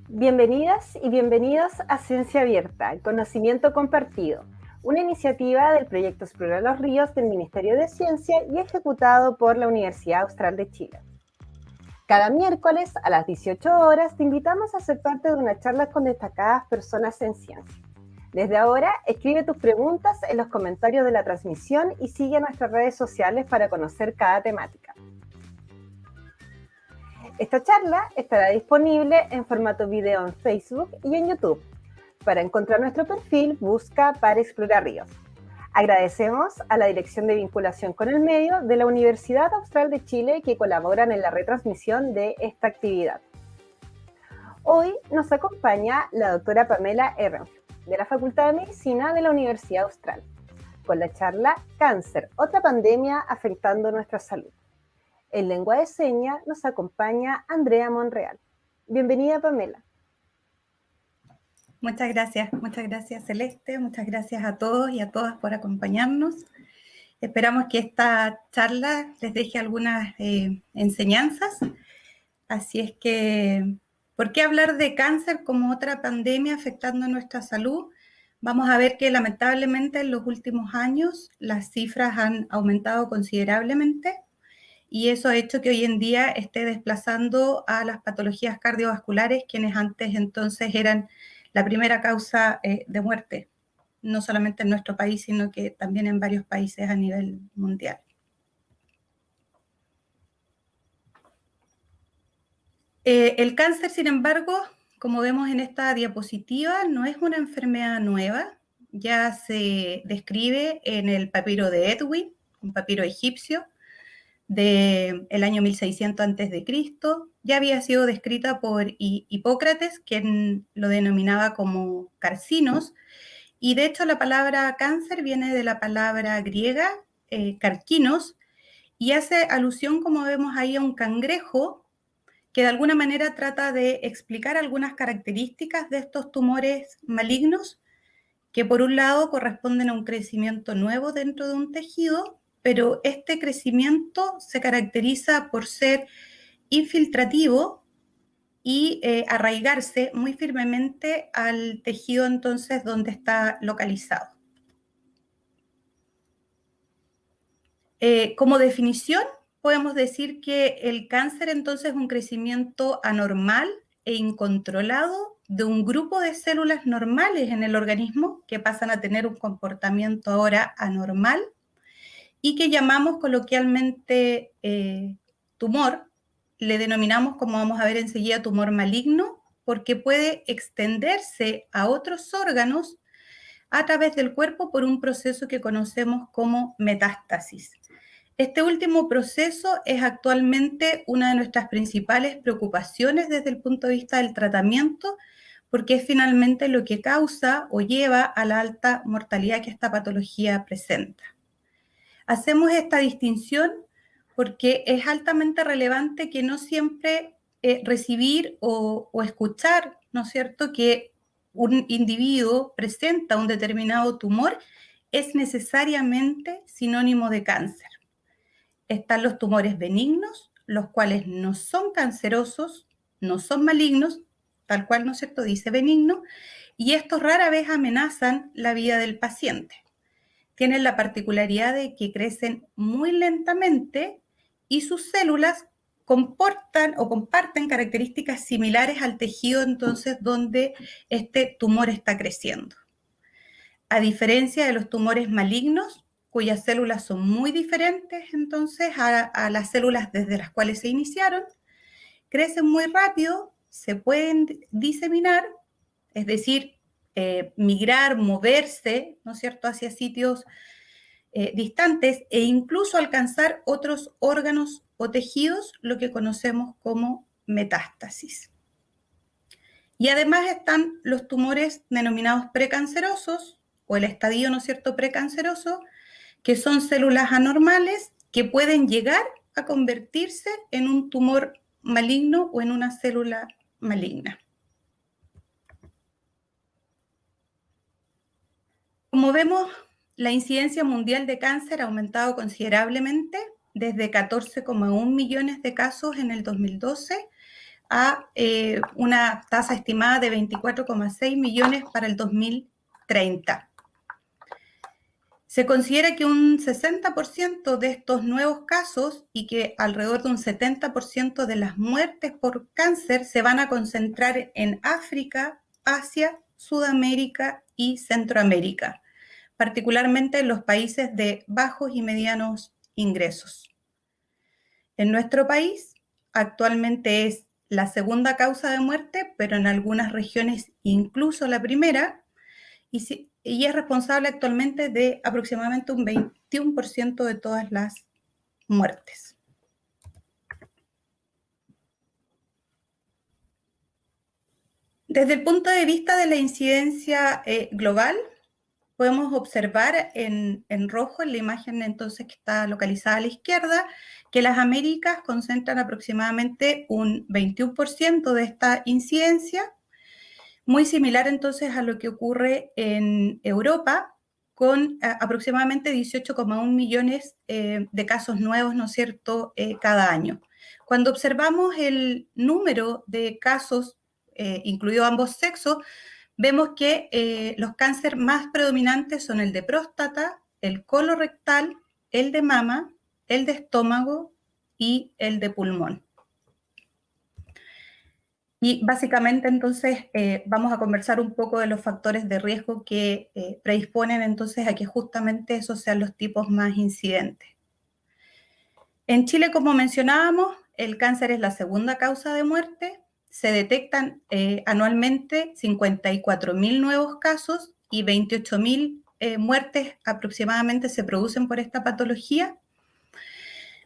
Bienvenidas y bienvenidos a Ciencia Abierta, el conocimiento compartido, una iniciativa del proyecto Explora los Ríos del Ministerio de Ciencia y ejecutado por la Universidad Austral de Chile. Cada miércoles a las 18 horas te invitamos a ser parte de una charla con destacadas personas en ciencia. Desde ahora, escribe tus preguntas en los comentarios de la transmisión y sigue nuestras redes sociales para conocer cada temática. Esta charla estará disponible en formato video en Facebook y en YouTube. Para encontrar nuestro perfil, busca para Explora Ríos. Agradecemos a la Dirección de Vinculación con el Medio de la Universidad Austral de Chile que colaboran en la retransmisión de esta actividad. Hoy nos acompaña la doctora Pamela Ehrenfeld, de la Facultad de Medicina de la Universidad Austral, con la charla Cáncer, otra pandemia afectando nuestra salud. En lengua de señas nos acompaña Andrea Monreal. Bienvenida, Pamela. Muchas gracias Celeste, muchas gracias a todos y a todas por acompañarnos. Esperamos que esta charla les deje algunas enseñanzas. Así es que, ¿por qué hablar de cáncer como otra pandemia afectando nuestra salud? Vamos a ver que lamentablemente en los últimos años las cifras han aumentado considerablemente y eso ha hecho que hoy en día esté desplazando a las patologías cardiovasculares, quienes antes entonces eran la primera causa de muerte, no solamente en nuestro país, sino que también en varios países a nivel mundial. El cáncer, sin embargo, como vemos en esta diapositiva, no es una enfermedad nueva, ya se describe en el papiro de Edwin, un papiro egipcio, del año 1600 a.C., ya había sido descrita por Hipócrates, quien lo denominaba como carcinos, y de hecho la palabra cáncer viene de la palabra griega carquinos, y hace alusión, como vemos ahí, a un cangrejo, que de alguna manera trata de explicar algunas características de estos tumores malignos, que por un lado corresponden a un crecimiento nuevo dentro de un tejido, pero este crecimiento se caracteriza por ser infiltrativo y arraigarse muy firmemente al tejido entonces donde está localizado. Como definición, podemos decir que el cáncer entonces es un crecimiento anormal e incontrolado de un grupo de células normales en el organismo que pasan a tener un comportamiento ahora anormal y que llamamos coloquialmente tumor. Le denominamos, como vamos a ver enseguida, tumor maligno, porque puede extenderse a otros órganos a través del cuerpo por un proceso que conocemos como metástasis. Este último proceso es actualmente una de nuestras principales preocupaciones desde el punto de vista del tratamiento, porque es finalmente lo que causa o lleva a la alta mortalidad que esta patología presenta. Hacemos esta distinción porque es altamente relevante que no siempre recibir o escuchar, ¿no es cierto?, que un individuo presenta un determinado tumor es necesariamente sinónimo de cáncer. Están los tumores benignos, los cuales no son cancerosos, no son malignos, tal cual, ¿no es cierto?, dice benigno, y estos rara vez amenazan la vida del paciente. Tienen la particularidad de que crecen muy lentamente y sus células comportan o comparten características similares al tejido entonces donde este tumor está creciendo. A diferencia de los tumores malignos, cuyas células son muy diferentes entonces a las células desde las cuales se iniciaron, crecen muy rápido, se pueden diseminar, es decir, migrar, moverse, ¿no es cierto?, hacia sitios distantes e incluso alcanzar otros órganos o tejidos, lo que conocemos como metástasis. Y además están los tumores denominados precancerosos o el estadio, ¿no es cierto?, precanceroso, que son células anormales que pueden llegar a convertirse en un tumor maligno o en una célula maligna. Como vemos, la incidencia mundial de cáncer ha aumentado considerablemente desde 14,1 millones de casos en el 2012 a una tasa estimada de 24,6 millones para el 2030. Se considera que un 60% de estos nuevos casos y que alrededor de un 70% de las muertes por cáncer se van a concentrar en África, Asia, Sudamérica y Centroamérica, particularmente en los países de bajos y medianos ingresos. En nuestro país actualmente es la segunda causa de muerte, pero en algunas regiones incluso la primera, y es responsable actualmente de aproximadamente un 21% de todas las muertes. Desde el punto de vista de la incidencia global, podemos observar en rojo, en la imagen entonces que está localizada a la izquierda, que las Américas concentran aproximadamente un 21% de esta incidencia, muy similar entonces a lo que ocurre en Europa, con aproximadamente 18,1 millones de casos nuevos, ¿no es cierto?, cada año. Cuando observamos el número de casos, incluido ambos sexos, vemos que los cánceres más predominantes son el de próstata, el colorectal, el de mama, el de estómago y el de pulmón. Y básicamente entonces vamos a conversar un poco de los factores de riesgo que predisponen entonces a que justamente esos sean los tipos más incidentes. En Chile, como mencionábamos, el cáncer es la segunda causa de muerte. Se detectan anualmente 54.000 nuevos casos y 28.000 muertes aproximadamente se producen por esta patología.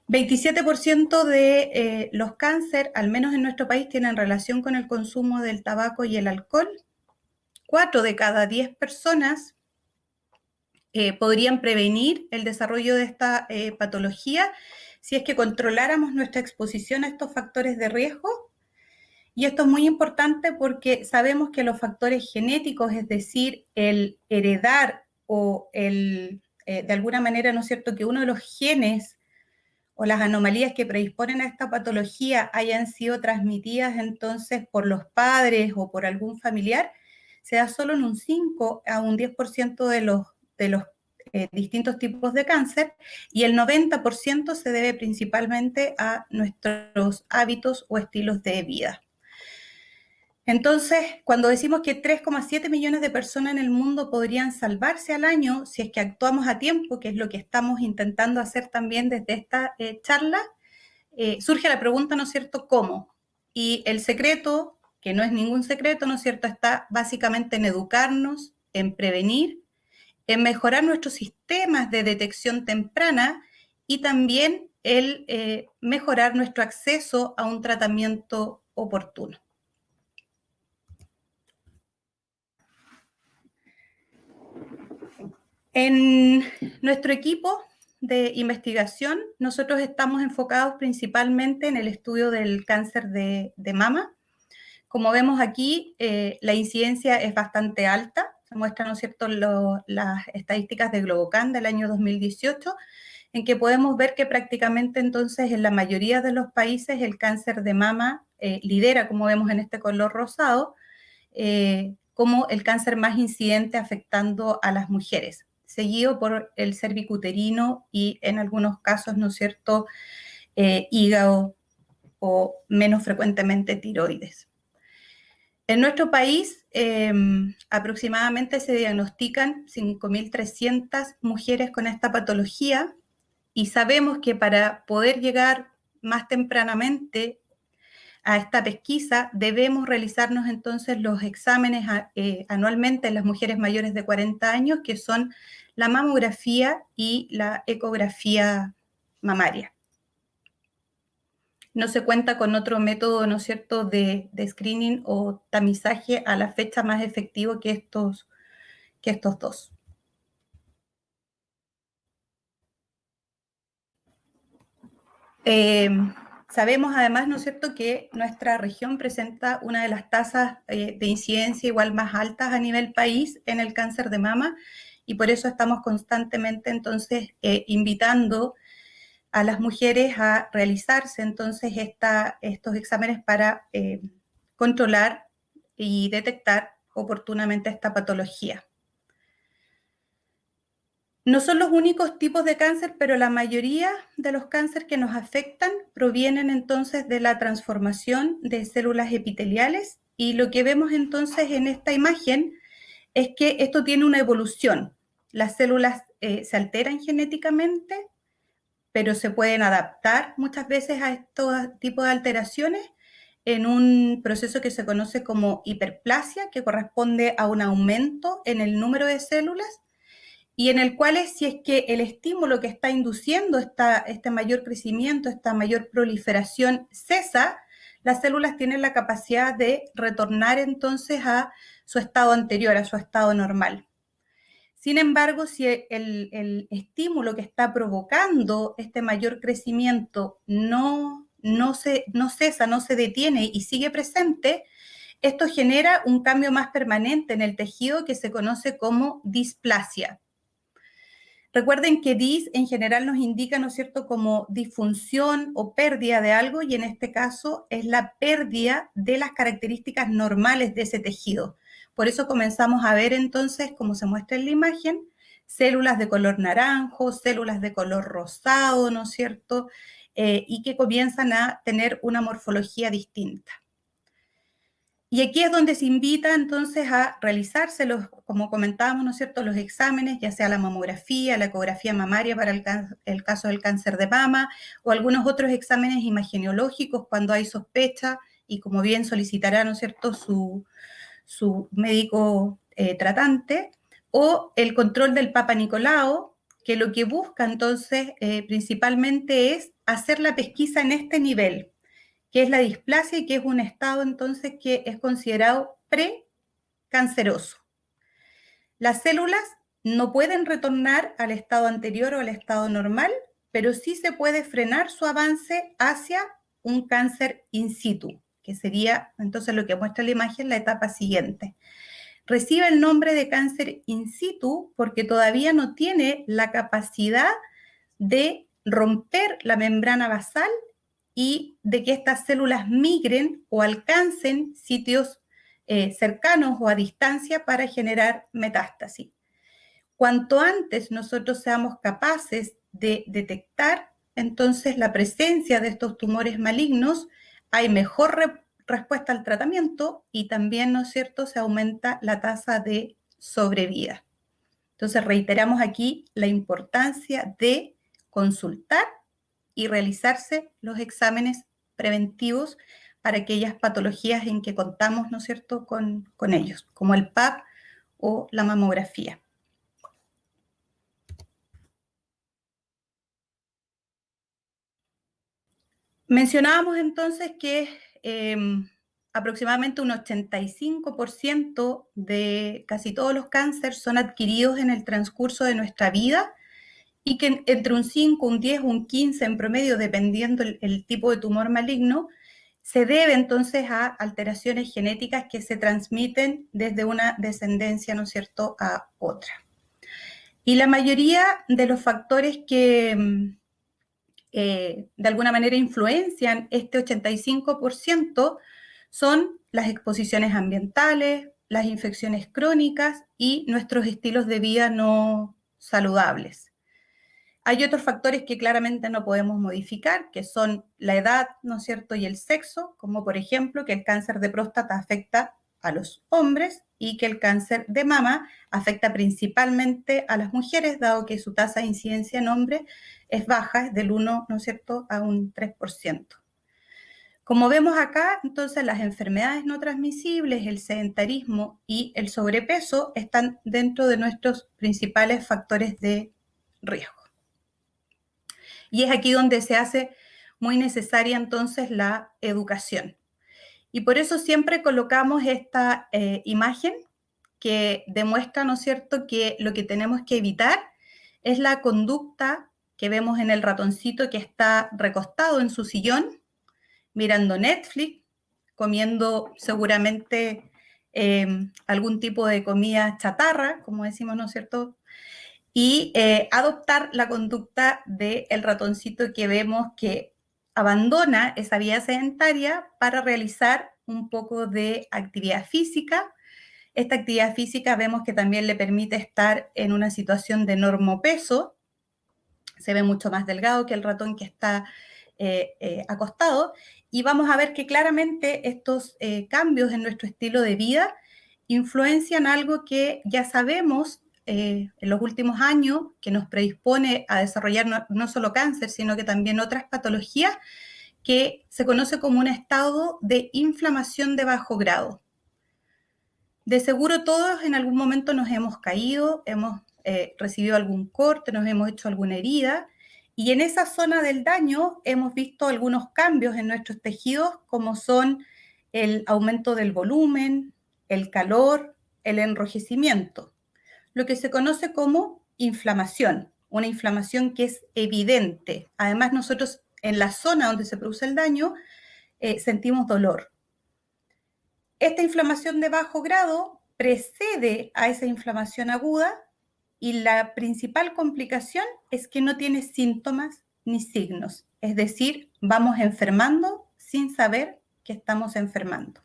27% de los cánceres, al menos en nuestro país, tienen relación con el consumo del tabaco y el alcohol. 4 de cada 10 personas podrían prevenir el desarrollo de esta patología si es que controláramos nuestra exposición a estos factores de riesgo. Y esto es muy importante porque sabemos que los factores genéticos, es decir, el heredar o de alguna manera, ¿no es cierto?, que uno de los genes o las anomalías que predisponen a esta patología hayan sido transmitidas entonces por los padres o por algún familiar, se da solo en un 5 a un 10% de los distintos tipos de cáncer, y el 90% se debe principalmente a nuestros hábitos o estilos de vida. Entonces, cuando decimos que 3,7 millones de personas en el mundo podrían salvarse al año si es que actuamos a tiempo, que es lo que estamos intentando hacer también desde esta charla, surge la pregunta, ¿no es cierto?, ¿cómo? Y el secreto, que no es ningún secreto, ¿no es cierto?, está básicamente en educarnos, en prevenir, en mejorar nuestros sistemas de detección temprana y también el mejorar nuestro acceso a un tratamiento oportuno. En nuestro equipo de investigación, nosotros estamos enfocados principalmente en el estudio del cáncer de mama. Como vemos aquí, la incidencia es bastante alta. Se muestran, ¿no es cierto?, las estadísticas de Globocan del año 2018, en que podemos ver que prácticamente entonces en la mayoría de los países el cáncer de mama lidera, como vemos en este color rosado, como el cáncer más incidente afectando a las mujeres, seguido por el cervicuterino y en algunos casos, ¿no es cierto?, hígado o menos frecuentemente tiroides. En nuestro país aproximadamente se diagnostican 5.300 mujeres con esta patología y sabemos que para poder llegar más tempranamente a esta pesquisa debemos realizarnos entonces los exámenes anualmente en las mujeres mayores de 40 años, que son la mamografía y la ecografía mamaria. No se cuenta con otro método, ¿no es cierto?, de screening o tamizaje a la fecha más efectivo que estos dos. Sabemos además, ¿no es cierto?, que nuestra región presenta una de las tasas de incidencia igual más altas a nivel país en el cáncer de mama, y por eso estamos constantemente entonces invitando a las mujeres a realizarse entonces estos exámenes para controlar y detectar oportunamente esta patología. No son los únicos tipos de cáncer, pero la mayoría de los cánceres que nos afectan provienen entonces de la transformación de células epiteliales, y lo que vemos entonces en esta imagen es que esto tiene una evolución. Las células se alteran genéticamente, pero se pueden adaptar muchas veces a estos tipos de alteraciones en un proceso que se conoce como hiperplasia, que corresponde a un aumento en el número de células, y en el cual si es que el estímulo que está induciendo este mayor crecimiento, esta mayor proliferación cesa, las células tienen la capacidad de retornar entonces a su estado anterior, a su estado normal. Sin embargo, si el estímulo que está provocando este mayor crecimiento no cesa, no se detiene y sigue presente, esto genera un cambio más permanente en el tejido que se conoce como displasia. Recuerden que dis en general nos indica, ¿no es cierto?, como disfunción o pérdida de algo, y en este caso es la pérdida de las características normales de ese tejido. Por eso comenzamos a ver entonces, como se muestra en la imagen, células de color naranjo, células de color rosado, ¿no es cierto?, y que comienzan a tener una morfología distinta. Y aquí es donde se invita entonces a realizarse, como comentábamos, ¿no es cierto?, los exámenes, ya sea la mamografía, la ecografía mamaria para el caso del cáncer de mama, o algunos otros exámenes imageneológicos cuando hay sospecha, y como bien solicitará, ¿no es cierto?, su médico tratante, o el control del Papa Nicolau, que lo que busca entonces principalmente es hacer la pesquisa en este nivel, que es la displasia, y que es un estado entonces que es considerado precanceroso. Las células no pueden retornar al estado anterior o al estado normal, pero sí se puede frenar su avance hacia un cáncer in situ, que sería entonces lo que muestra la imagen, la etapa siguiente. Recibe el nombre de cáncer in situ porque todavía no tiene la capacidad de romper la membrana basal y de que estas células migren o alcancen sitios cercanos o a distancia para generar metástasis. Cuanto antes nosotros seamos capaces de detectar entonces la presencia de estos tumores malignos, hay mejor respuesta al tratamiento, y también, ¿no es cierto?, se aumenta la tasa de sobrevida. Entonces reiteramos aquí la importancia de consultar y realizarse los exámenes preventivos para aquellas patologías en que contamos, ¿no es cierto?, con ellos, como el PAP o la mamografía. Mencionábamos entonces que aproximadamente un 85% de casi todos los cánceres son adquiridos en el transcurso de nuestra vida, y que entre un 5, un 10, un 15 en promedio, dependiendo el tipo de tumor maligno, se debe entonces a alteraciones genéticas que se transmiten desde una descendencia, ¿no es cierto?, a otra. Y la mayoría de los factores que de alguna manera influencian este 85% son las exposiciones ambientales, las infecciones crónicas y nuestros estilos de vida no saludables. Hay otros factores que claramente no podemos modificar, que son la edad, ¿no es cierto?, y el sexo, como por ejemplo que el cáncer de próstata afecta a los hombres y que el cáncer de mama afecta principalmente a las mujeres, dado que su tasa de incidencia en hombres es baja, es del 1, ¿no es cierto?, a un 3%. Como vemos acá, entonces las enfermedades no transmisibles, el sedentarismo y el sobrepeso están dentro de nuestros principales factores de riesgo. Y es aquí donde se hace muy necesaria entonces la educación. Y por eso siempre colocamos esta imagen que demuestra, ¿no es cierto?, que lo que tenemos que evitar es la conducta que vemos en el ratoncito que está recostado en su sillón, mirando Netflix, comiendo seguramente algún tipo de comida chatarra, como decimos, ¿no es cierto?, y adoptar la conducta del ratoncito que vemos que abandona esa vida sedentaria para realizar un poco de actividad física. Esta actividad física vemos que también le permite estar en una situación de normopeso. Se ve mucho más delgado que el ratón que está acostado. Y vamos a ver que claramente estos cambios en nuestro estilo de vida influencian algo que ya sabemos en los últimos años, que nos predispone a desarrollar no solo cáncer, sino que también otras patologías, que se conoce como un estado de inflamación de bajo grado. De seguro todos en algún momento nos hemos caído, hemos recibido algún corte, nos hemos hecho alguna herida, y en esa zona del daño hemos visto algunos cambios en nuestros tejidos, como son el aumento del volumen, el calor, el enrojecimiento, lo que se conoce como inflamación, una inflamación que es evidente. Además, nosotros en la zona donde se produce el daño sentimos dolor. Esta inflamación de bajo grado precede a esa inflamación aguda y la principal complicación es que no tiene síntomas ni signos. Es decir, vamos enfermando sin saber que estamos enfermando.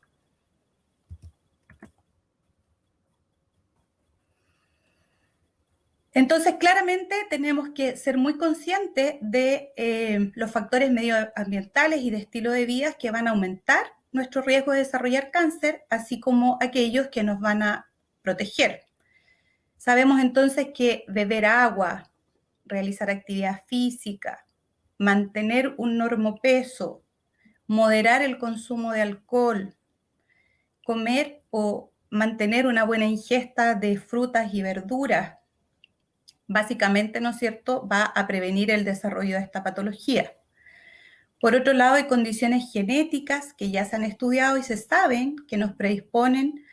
Entonces, claramente tenemos que ser muy conscientes de los factores medioambientales y de estilo de vida que van a aumentar nuestro riesgo de desarrollar cáncer, así como aquellos que nos van a proteger. Sabemos entonces que beber agua, realizar actividad física, mantener un normopeso, moderar el consumo de alcohol, comer o mantener una buena ingesta de frutas y verduras, básicamente, ¿no es cierto?, va a prevenir el desarrollo de esta patología. Por otro lado, hay condiciones genéticas que ya se han estudiado y se saben que nos predisponen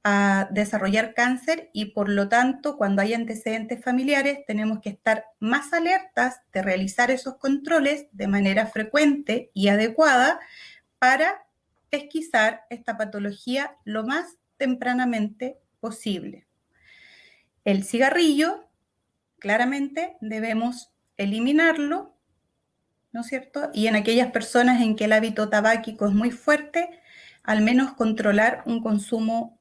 a desarrollar cáncer y por lo tanto, cuando hay antecedentes familiares, tenemos que estar más alertas de realizar esos controles de manera frecuente y adecuada para pesquisar esta patología lo más tempranamente posible. El cigarrillo, claramente debemos eliminarlo, ¿no es cierto? Y en aquellas personas en que el hábito tabáquico es muy fuerte, al menos controlar un consumo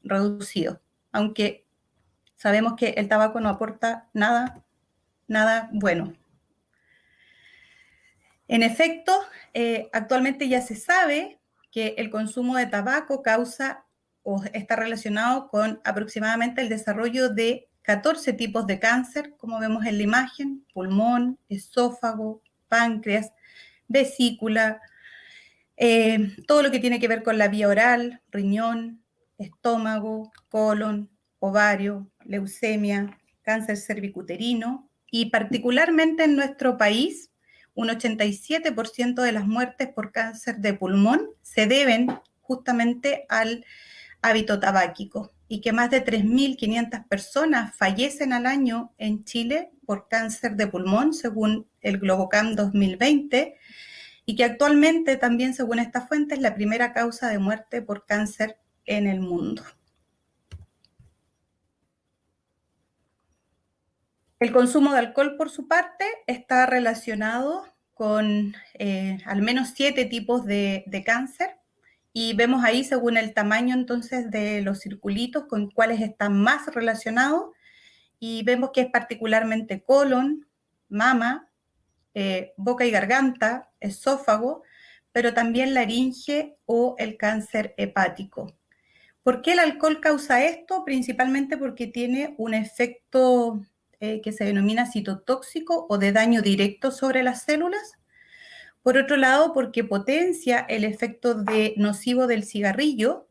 reducido, aunque sabemos que el tabaco no aporta nada bueno. En efecto, actualmente ya se sabe que el consumo de tabaco causa o está relacionado con aproximadamente el desarrollo de 14 tipos de cáncer, como vemos en la imagen: pulmón, esófago, páncreas, vesícula, todo lo que tiene que ver con la vía oral, riñón, estómago, colon, ovario, leucemia, cáncer cervicuterino, y particularmente en nuestro país, un 87% de las muertes por cáncer de pulmón se deben justamente al hábito tabáquico, y que más de 3.500 personas fallecen al año en Chile por cáncer de pulmón, según el Globocam 2020, y que actualmente también, según esta fuente, es la primera causa de muerte por cáncer en el mundo. El consumo de alcohol, por su parte, está relacionado con al menos 7 tipos de cáncer, y vemos ahí, según el tamaño entonces de los circulitos, con cuáles están más relacionados, y vemos que es particularmente colon, mama, boca y garganta, esófago, pero también laringe o el cáncer hepático. ¿Por qué el alcohol causa esto? Principalmente porque tiene un efecto que se denomina citotóxico o de daño directo sobre las células. Por otro lado, porque potencia el efecto nocivo del cigarrillo,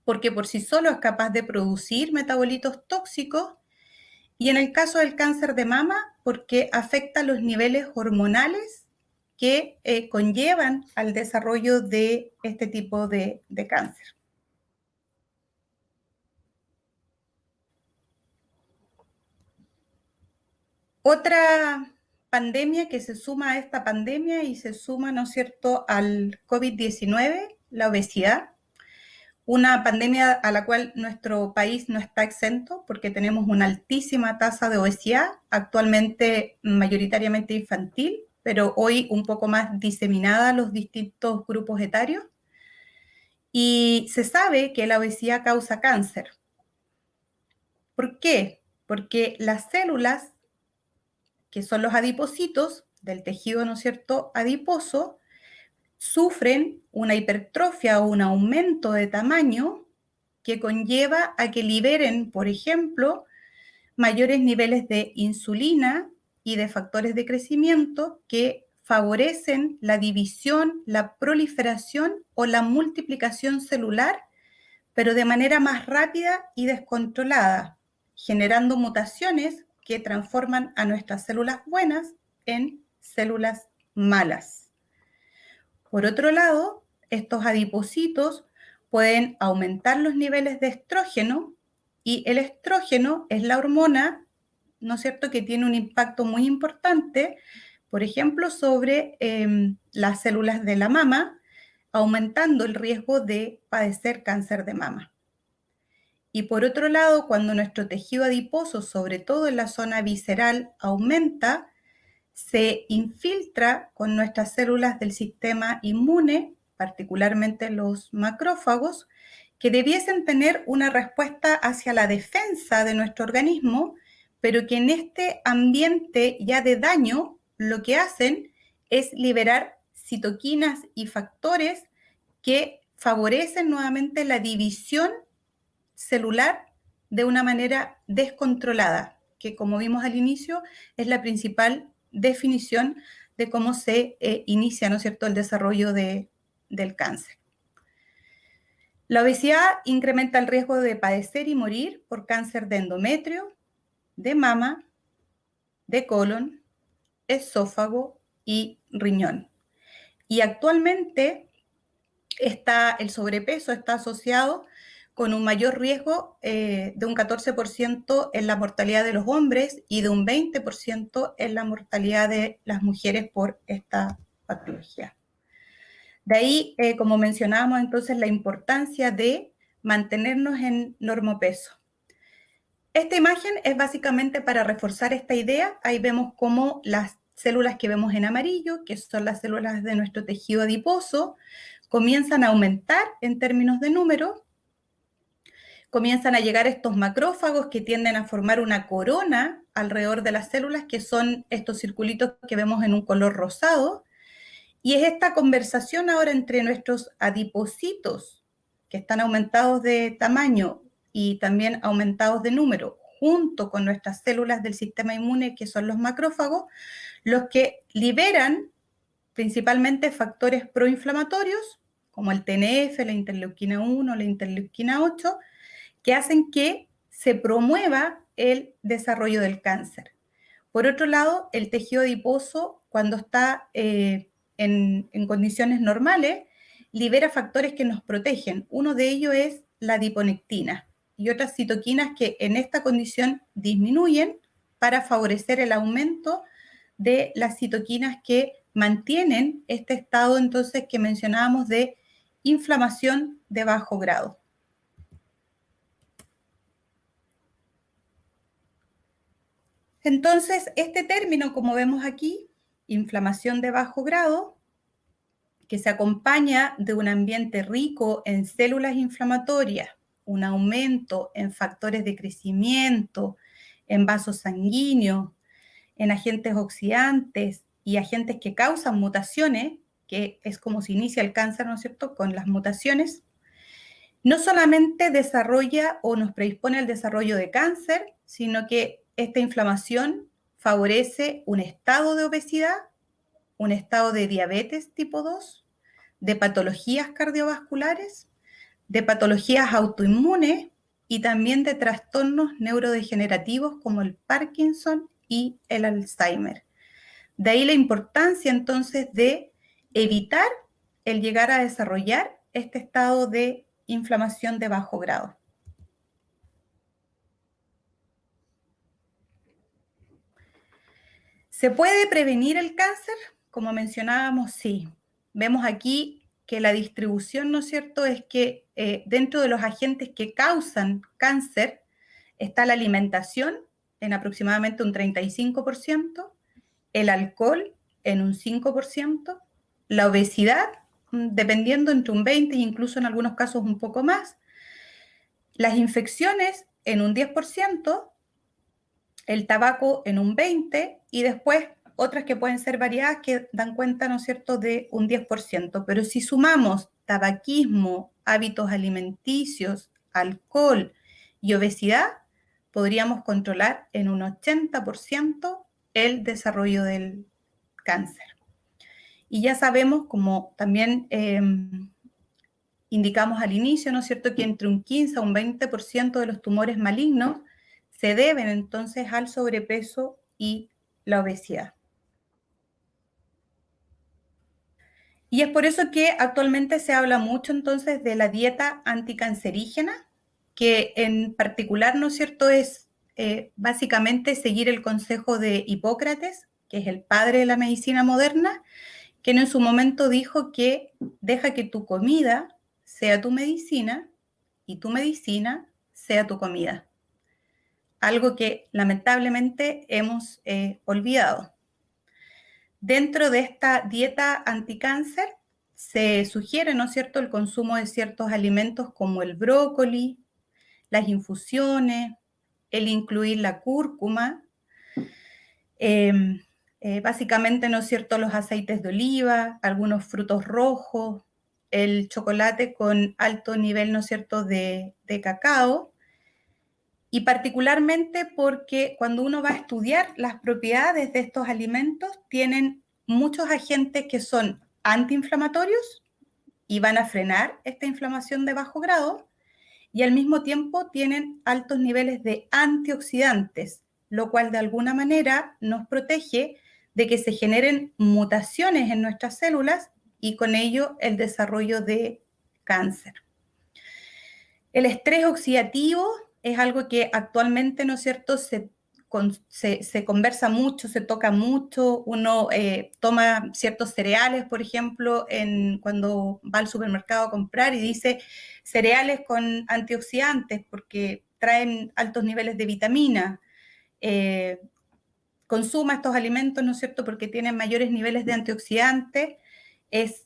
porque por sí solo es capaz de producir metabolitos tóxicos. Y en el caso del cáncer de mama, porque afecta los niveles hormonales que conllevan al desarrollo de este tipo de cáncer. Otra pandemia que se suma a esta pandemia y se suma, ¿no es cierto?, al COVID-19, la obesidad. una pandemia a la cual nuestro país no está exento porque tenemos una altísima tasa de obesidad, actualmente mayoritariamente infantil, pero hoy un poco más diseminada a los distintos grupos etarios. Y se sabe que la obesidad causa cáncer. ¿Por qué? Porque las células, que son los adipocitos del tejido, ¿no es cierto?, adiposo, sufren una hipertrofia o un aumento de tamaño que conlleva a que liberen, por ejemplo, mayores niveles de insulina y de factores de crecimiento que favorecen la división, la proliferación o la multiplicación celular, pero de manera más rápida y descontrolada, generando mutaciones que transforman a nuestras células buenas en células malas. Por otro lado, estos adipocitos pueden aumentar los niveles de estrógeno, y el estrógeno es la hormona, ¿no es cierto?, que tiene un impacto muy importante, por ejemplo, sobre las células de la mama, aumentando el riesgo de padecer cáncer de mama. Y por otro lado, cuando nuestro tejido adiposo, sobre todo en la zona visceral, aumenta, se infiltra con nuestras células del sistema inmune, particularmente los macrófagos, que debiesen tener una respuesta hacia la defensa de nuestro organismo, pero que en este ambiente ya de daño lo que hacen es liberar citoquinas y factores que favorecen nuevamente la división celular de una manera descontrolada, que como vimos al inicio es la principal definición de cómo se inicia, ¿no es cierto?, el desarrollo del cáncer. La obesidad incrementa el riesgo de padecer y morir por cáncer de endometrio, de mama, de colon, esófago y riñón. Y actualmente el sobrepeso está asociado con un mayor riesgo de un 14% en la mortalidad de los hombres y de un 20% en la mortalidad de las mujeres por esta patología. De ahí, como mencionábamos entonces, la importancia de mantenernos en normopeso. Esta imagen es básicamente para reforzar esta idea. Ahí vemos cómo las células que vemos en amarillo, que son las células de nuestro tejido adiposo, comienzan a aumentar en términos de número. Comienzan a llegar estos macrófagos que tienden a formar una corona alrededor de las células, que son estos circulitos que vemos en un color rosado. Y es esta conversación ahora entre nuestros adipocitos, que están aumentados de tamaño y también aumentados de número, junto con nuestras células del sistema inmune, que son los macrófagos, los que liberan principalmente factores proinflamatorios, como el TNF, la interleuquina 1, la interleuquina 8, que hacen que se promueva el desarrollo del cáncer. Por otro lado, el tejido adiposo, cuando está en condiciones normales, libera factores que nos protegen. Uno de ellos es la adiponectina y otras citoquinas que en esta condición disminuyen para favorecer el aumento de las citoquinas que mantienen este estado entonces que mencionábamos de inflamación de bajo grado. Entonces, este término, como vemos aquí, inflamación de bajo grado, que se acompaña de un ambiente rico en células inflamatorias, un aumento en factores de crecimiento, en vasos sanguíneos, en agentes oxidantes y agentes que causan mutaciones, que es como se inicia el cáncer, ¿no es cierto?, con las mutaciones, no solamente desarrolla o nos predispone al desarrollo de cáncer, sino que esta inflamación favorece un estado de obesidad, un estado de diabetes tipo 2, de patologías cardiovasculares, de patologías autoinmunes y también de trastornos neurodegenerativos como el Parkinson y el Alzheimer. De ahí la importancia entonces de evitar el llegar a desarrollar este estado de inflamación de bajo grado. ¿Se puede prevenir el cáncer? Como mencionábamos, sí. Vemos aquí que la distribución, ¿no es cierto?, es que dentro de los agentes que causan cáncer está la alimentación en aproximadamente un 35%, el alcohol en un 5%, la obesidad, dependiendo entre un 20% e incluso en algunos casos un poco más, las infecciones en un 10%, el tabaco en un 20% y después otras que pueden ser variadas que dan cuenta, ¿no es cierto?, de un 10%. Pero si sumamos tabaquismo, hábitos alimenticios, alcohol y obesidad, podríamos controlar en un 80% el desarrollo del cáncer. Y ya sabemos, como también indicamos al inicio, ¿no es cierto?, que entre un 15 a un 20% de los tumores malignos se deben entonces al sobrepeso y la obesidad. Y es por eso que actualmente se habla mucho entonces de la dieta anticancerígena, que en particular, ¿no es cierto?, es básicamente seguir el consejo de Hipócrates, que es el padre de la medicina moderna, quien en su momento dijo que deja que tu comida sea tu medicina y tu medicina sea tu comida. Algo que lamentablemente hemos olvidado. Dentro de esta dieta anticáncer se sugiere, ¿no es cierto?, el consumo de ciertos alimentos como el brócoli, las infusiones, el incluir la cúrcuma, básicamente, ¿no es cierto?, los aceites de oliva, algunos frutos rojos, el chocolate con alto nivel, ¿no es cierto?, de cacao, y particularmente porque cuando uno va a estudiar las propiedades de estos alimentos, tienen muchos agentes que son antiinflamatorios y van a frenar esta inflamación de bajo grado, y al mismo tiempo tienen altos niveles de antioxidantes, lo cual de alguna manera nos protege de que se generen mutaciones en nuestras células y con ello el desarrollo de cáncer. El estrés oxidativo es algo que actualmente, ¿no es cierto?, se conversa mucho, se toca mucho, uno toma ciertos cereales, por ejemplo, cuando va al supermercado a comprar y dice cereales con antioxidantes porque traen altos niveles de vitamina, consuma estos alimentos, ¿no es cierto?, porque tienen mayores niveles de antioxidantes, es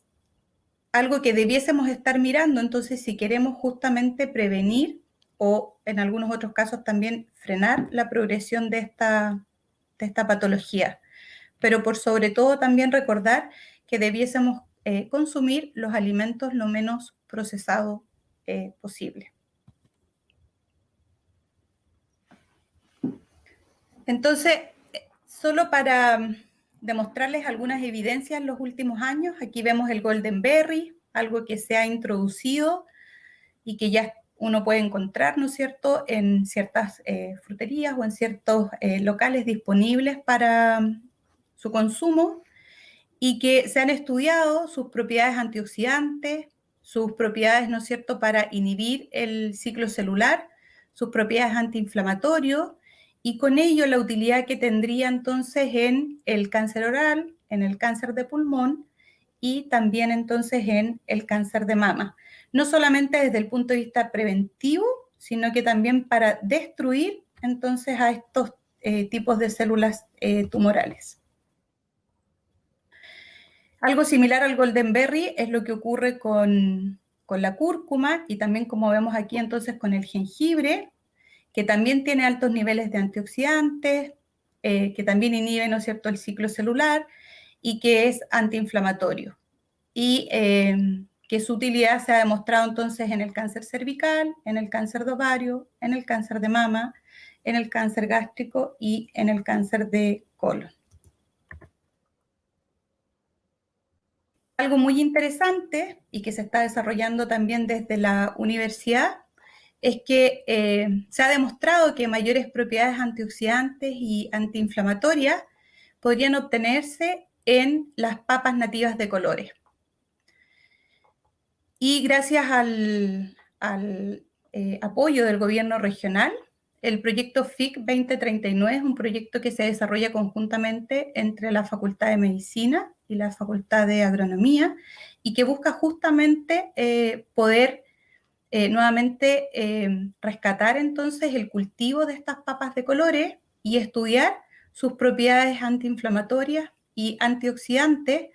algo que debiésemos estar mirando. Entonces, si queremos justamente prevenir o en algunos otros casos también frenar la progresión de esta patología. Pero por sobre todo también recordar que debiésemos consumir los alimentos lo menos procesados posible. Entonces, solo para demostrarles algunas evidencias en los últimos años, aquí vemos el Golden Berry, algo que se ha introducido y que ya uno puede encontrar, ¿no es cierto?, en ciertas fruterías o en ciertos locales disponibles para su consumo, y que se han estudiado sus propiedades antioxidantes, sus propiedades, ¿no es cierto?, para inhibir el ciclo celular, sus propiedades antiinflamatorias, y con ello la utilidad que tendría entonces en el cáncer oral, en el cáncer de pulmón y también entonces en el cáncer de mama. No solamente desde el punto de vista preventivo, sino que también para destruir entonces a estos tipos de células tumorales. Algo similar al Golden Berry es lo que ocurre con la cúrcuma y también, como vemos aquí entonces, con el jengibre, que también tiene altos niveles de antioxidantes, que también inhibe, ¿no es cierto?, el ciclo celular y que es antiinflamatorio. Y que su utilidad se ha demostrado entonces en el cáncer cervical, en el cáncer de ovario, en el cáncer de mama, en el cáncer gástrico y en el cáncer de colon. Algo muy interesante y que se está desarrollando también desde la universidad es que se ha demostrado que mayores propiedades antioxidantes y antiinflamatorias podrían obtenerse en las papas nativas de colores. Y gracias al apoyo del gobierno regional, el proyecto FIC 2039 es un proyecto que se desarrolla conjuntamente entre la Facultad de Medicina y la Facultad de Agronomía y que busca justamente poder nuevamente rescatar entonces el cultivo de estas papas de colores y estudiar sus propiedades antiinflamatorias y antioxidantes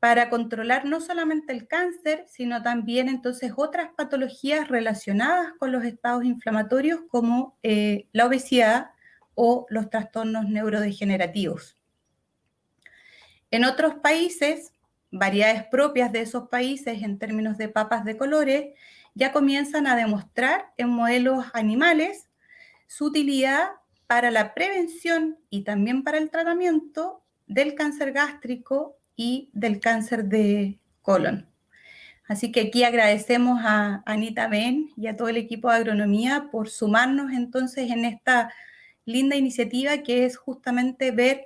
para controlar no solamente el cáncer, sino también entonces otras patologías relacionadas con los estados inflamatorios como la obesidad o los trastornos neurodegenerativos. En otros países, variedades propias de esos países en términos de papas de colores ya comienzan a demostrar en modelos animales su utilidad para la prevención y también para el tratamiento del cáncer gástrico y del cáncer de colon. Así que aquí agradecemos a Anita Ben y a todo el equipo de agronomía por sumarnos entonces en esta linda iniciativa que es justamente ver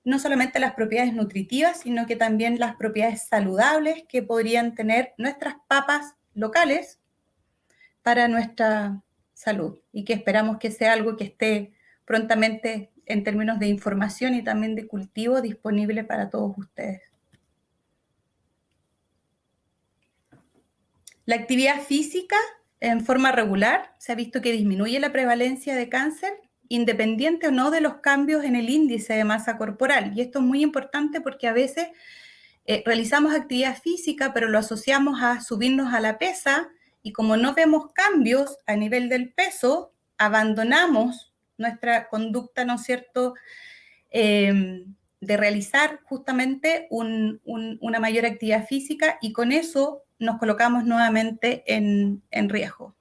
no solamente las propiedades nutritivas, sino que también las propiedades saludables que podrían tener nuestras papas locales para nuestra salud y que esperamos que sea algo que esté prontamente en términos de información y también de cultivo disponible para todos ustedes. La actividad física en forma regular se ha visto que disminuye la prevalencia de cáncer independiente o no de los cambios en el índice de masa corporal. Y esto es muy importante porque a veces realizamos actividad física, pero lo asociamos a subirnos a la pesa y como no vemos cambios a nivel del peso, abandonamos nuestra conducta, ¿no es cierto?, de realizar justamente una mayor actividad física y con eso nos colocamos nuevamente en riesgo.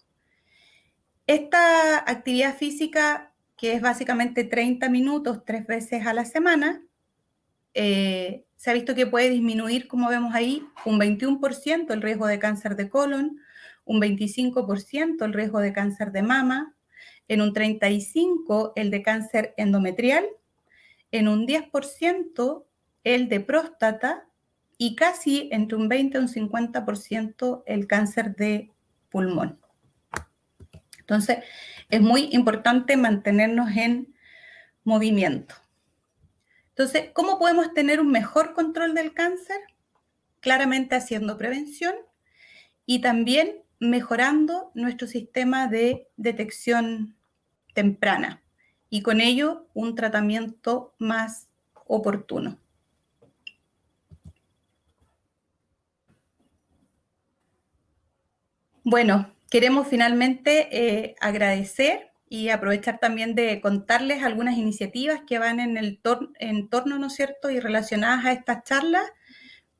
Esta actividad física, que es básicamente 30 minutos 3 veces a la semana, se ha visto que puede disminuir, como vemos ahí, un 21% el riesgo de cáncer de colon, un 25% el riesgo de cáncer de mama, en un 35% el de cáncer endometrial, en un 10% el de próstata y casi entre un 20 y un 50% el cáncer de pulmón. Entonces, es muy importante mantenernos en movimiento. Entonces, ¿cómo podemos tener un mejor control del cáncer? Claramente haciendo prevención y también mejorando nuestro sistema de detección temprana y con ello un tratamiento más oportuno. Bueno, queremos finalmente agradecer y aprovechar también de contarles algunas iniciativas que van en el entorno, ¿no es cierto?, y relacionadas a estas charlas,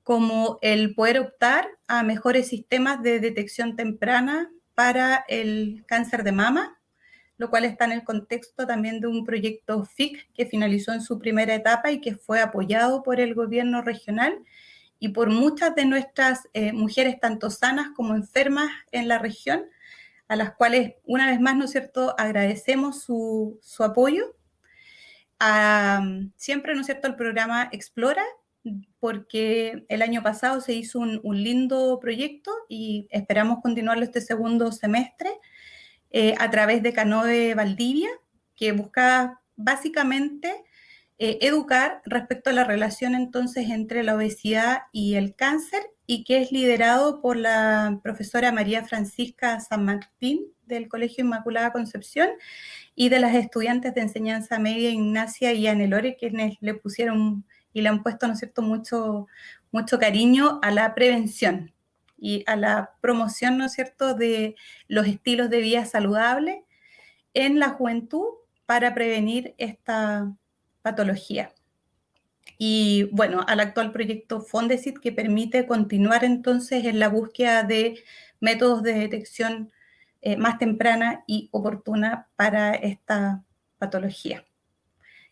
como el poder optar a mejores sistemas de detección temprana para el cáncer de mama, lo cual está en el contexto también de un proyecto FIC que finalizó en su primera etapa y que fue apoyado por el gobierno regional y por muchas de nuestras mujeres, tanto sanas como enfermas en la región, a las cuales, una vez más, ¿no es cierto?, agradecemos su apoyo. Siempre, ¿no es cierto?, el programa Explora, porque el año pasado se hizo un lindo proyecto y esperamos continuarlo este segundo semestre a través de Canoe Valdivia, que busca básicamente educar respecto a la relación entonces entre la obesidad y el cáncer y que es liderado por la profesora María Francisca San Martín del Colegio Inmaculada Concepción y de las estudiantes de enseñanza media Ignacia y Anelore, quienes le pusieron y le han puesto, ¿no es cierto?, mucho cariño a la prevención y a la promoción, ¿no es cierto?, de los estilos de vida saludables en la juventud para prevenir esta patología. Y bueno, al actual proyecto Fondesit que permite continuar entonces en la búsqueda de métodos de detección más temprana y oportuna para esta patología.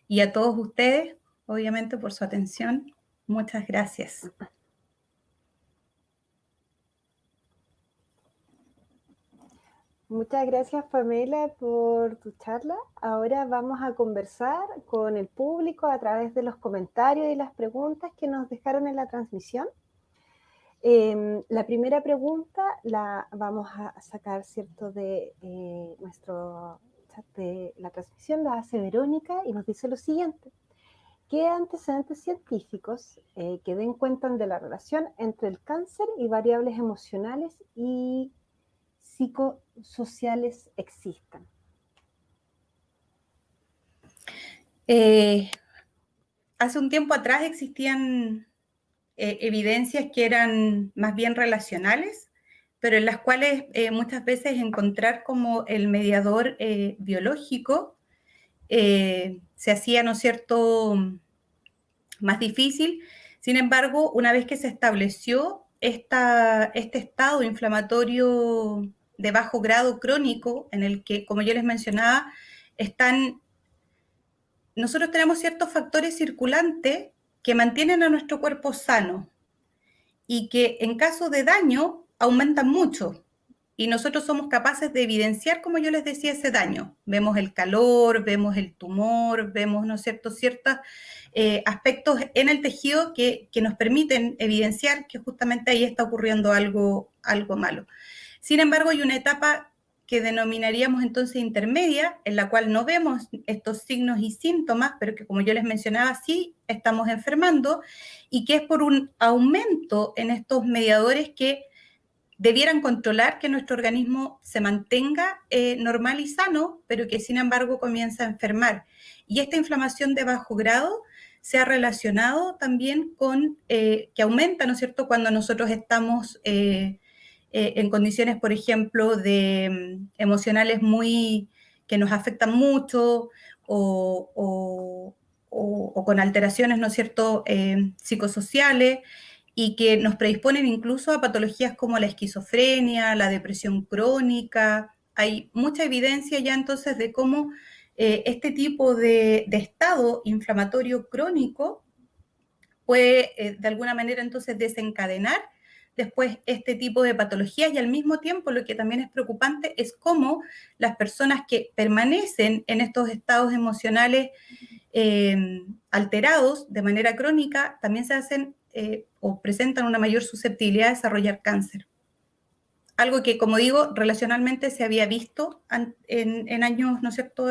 Y a todos ustedes, obviamente, por su atención, muchas gracias. Muchas gracias, Pamela, por tu charla. Ahora vamos a conversar con el público a través de los comentarios y las preguntas que nos dejaron en la transmisión. La primera pregunta la vamos a sacar, ¿cierto?, de nuestro de la transmisión la hace Verónica y nos dice lo siguiente. ¿Qué antecedentes científicos que den cuenta de la relación entre el cáncer y variables emocionales y psicosociales existen? Hace un tiempo atrás existían evidencias que eran más bien relacionales, pero en las cuales muchas veces encontrar como el mediador biológico se hacía, ¿no es cierto?, más difícil. Sin embargo, una vez que se estableció este estado inflamatorio de bajo grado crónico, en el que, como yo les mencionaba, nosotros tenemos ciertos factores circulantes que mantienen a nuestro cuerpo sano y que en caso de daño aumentan mucho. Y nosotros somos capaces de evidenciar, como yo les decía, ese daño. Vemos el calor, vemos el tumor, vemos, ¿no es cierto?, ciertos aspectos en el tejido que nos permiten evidenciar que justamente ahí está ocurriendo algo malo. Sin embargo, hay una etapa que denominaríamos entonces intermedia, en la cual no vemos estos signos y síntomas, pero que, como yo les mencionaba, sí estamos enfermando, y que es por un aumento en estos mediadores que debieran controlar que nuestro organismo se mantenga normal y sano, pero que sin embargo comienza a enfermar. Y esta inflamación de bajo grado se ha relacionado también con que aumenta, ¿no es cierto?, cuando nosotros estamos en condiciones, por ejemplo, de emocionales que nos afectan mucho o con alteraciones, ¿no es cierto?, psicosociales, y que nos predisponen incluso a patologías como la esquizofrenia, la depresión crónica. Hay mucha evidencia ya entonces de cómo este tipo de estado inflamatorio crónico puede de alguna manera entonces desencadenar después este tipo de patologías, y al mismo tiempo lo que también es preocupante es cómo las personas que permanecen en estos estados emocionales alterados de manera crónica también se hacen o presentan una mayor susceptibilidad a desarrollar cáncer. Algo que, como digo, relacionalmente se había visto en años, ¿no es cierto?,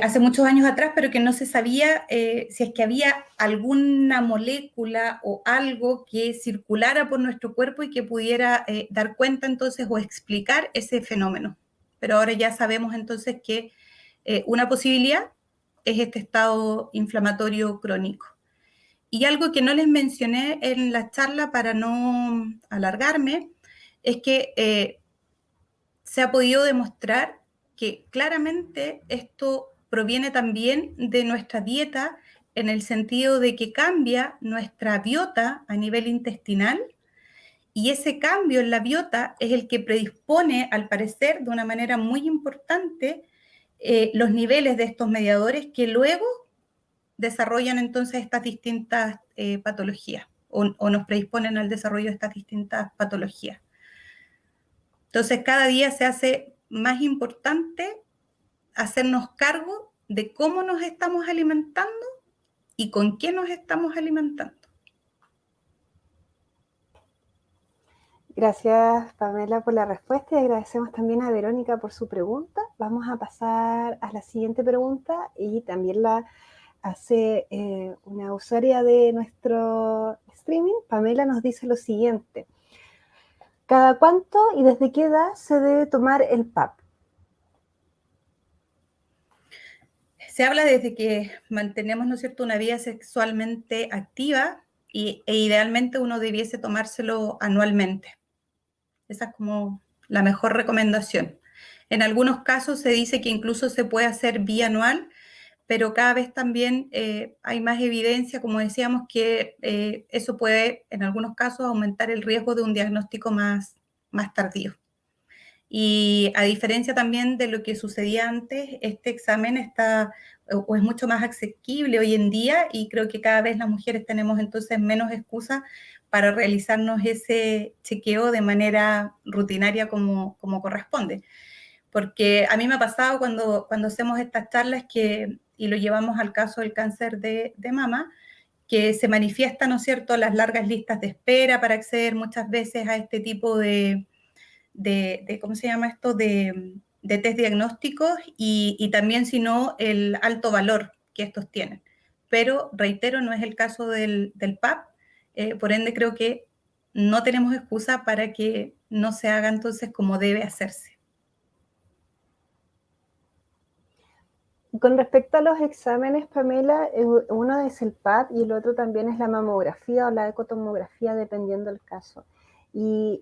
hace muchos años atrás, pero que no se sabía si es que había alguna molécula o algo que circulara por nuestro cuerpo y que pudiera dar cuenta entonces o explicar ese fenómeno. Pero ahora ya sabemos entonces que una posibilidad es este estado inflamatorio crónico. Y algo que no les mencioné en la charla para no alargarme es que se ha podido demostrar que claramente esto proviene también de nuestra dieta, en el sentido de que cambia nuestra biota a nivel intestinal, y ese cambio en la biota es el que predispone, al parecer, de una manera muy importante, los niveles de estos mediadores que luego desarrollan entonces estas distintas patologías o nos predisponen al desarrollo de estas distintas patologías. Entonces, cada día se hace más importante hacernos cargo de cómo nos estamos alimentando y con qué nos estamos alimentando. Gracias, Pamela, por la respuesta, y agradecemos también a Verónica por su pregunta. Vamos a pasar a la siguiente pregunta, y también la hace una usuaria de nuestro streaming. Pamela nos dice lo siguiente. ¿Cada cuánto y desde qué edad se debe tomar el PAP? Se habla desde que mantenemos, ¿no es cierto?, una vida sexualmente activa e idealmente uno debiese tomárselo anualmente. Esa es como la mejor recomendación. En algunos casos se dice que incluso se puede hacer bianual, pero cada vez también hay más evidencia, como decíamos, que eso puede en algunos casos aumentar el riesgo de un diagnóstico más tardío. Y a diferencia también de lo que sucedía antes, este examen está o es mucho más asequible hoy en día, y creo que cada vez las mujeres tenemos entonces menos excusas para realizarnos ese chequeo de manera rutinaria como corresponde. Porque a mí me ha pasado cuando hacemos estas charlas y lo llevamos al caso del cáncer de mama, que se manifiestan, ¿no es cierto?, las largas listas de espera para acceder muchas veces a este tipo de ¿cómo se llama esto?, de de test diagnósticos y también, si no, el alto valor que estos tienen. Pero, reitero, no es el caso del PAP, por ende creo que no tenemos excusa para que no se haga entonces como debe hacerse. Con respecto a los exámenes, Pamela, uno es el PAP y el otro también es la mamografía o la ecotomografía, dependiendo del caso. Y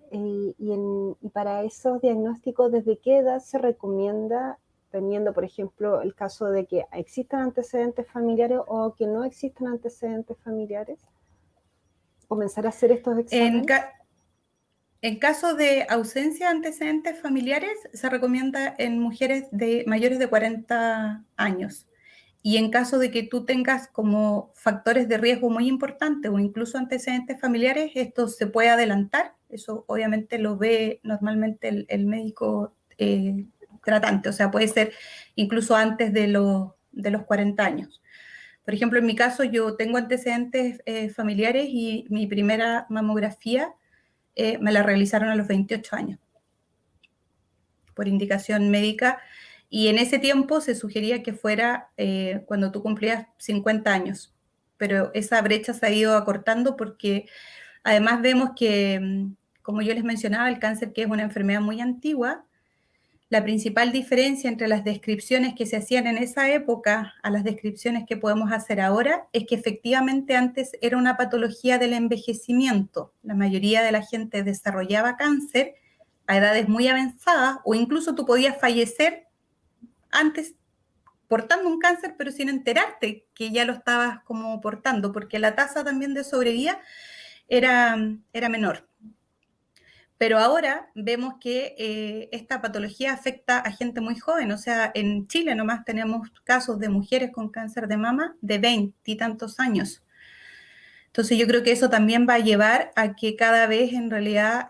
para esos diagnósticos, ¿desde qué edad se recomienda, teniendo, por ejemplo, el caso de que existan antecedentes familiares o que no existan antecedentes familiares, comenzar a hacer estos exámenes? En caso de ausencia de antecedentes familiares, se recomienda en mujeres mayores de 40 años. Y en caso de que tú tengas como factores de riesgo muy importantes o incluso antecedentes familiares, esto se puede adelantar. Eso obviamente lo ve normalmente el médico tratante, o sea, puede ser incluso antes de los 40 años. Por ejemplo, en mi caso, yo tengo antecedentes familiares y mi primera mamografía me la realizaron a los 28 años por indicación médica, y en ese tiempo se sugería que fuera cuando tú cumplías 50 años, pero esa brecha se ha ido acortando porque además vemos que, como yo les mencionaba, el cáncer, que es una enfermedad muy antigua, la principal diferencia entre las descripciones que se hacían en esa época a las descripciones que podemos hacer ahora es que efectivamente antes era una patología del envejecimiento. La mayoría de la gente desarrollaba cáncer a edades muy avanzadas, o incluso tú podías fallecer antes portando un cáncer, pero sin enterarte que ya lo estabas como portando, porque la tasa también de sobrevida era menor. Pero ahora vemos que esta patología afecta a gente muy joven, o sea, en Chile nomás tenemos casos de mujeres con cáncer de mama de 20 y tantos años. Entonces yo creo que eso también va a llevar a que cada vez en realidad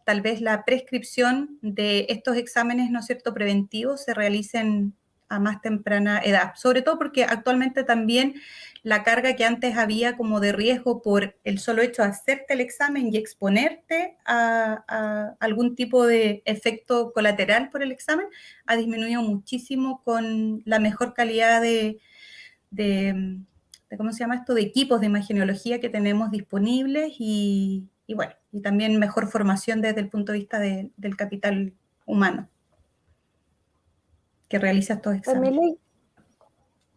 tal vez la prescripción de estos exámenes, ¿no es cierto?, preventivos se realicen a más temprana edad, sobre todo porque actualmente también la carga que antes había como de riesgo por el solo hecho de hacerte el examen y exponerte a algún tipo de efecto colateral por el examen ha disminuido muchísimo con la mejor calidad de ¿cómo se llama esto?, de equipos de imagenología que tenemos disponibles y bueno, y también mejor formación desde el punto de vista del capital humano que realiza estos exámenes. Pamela,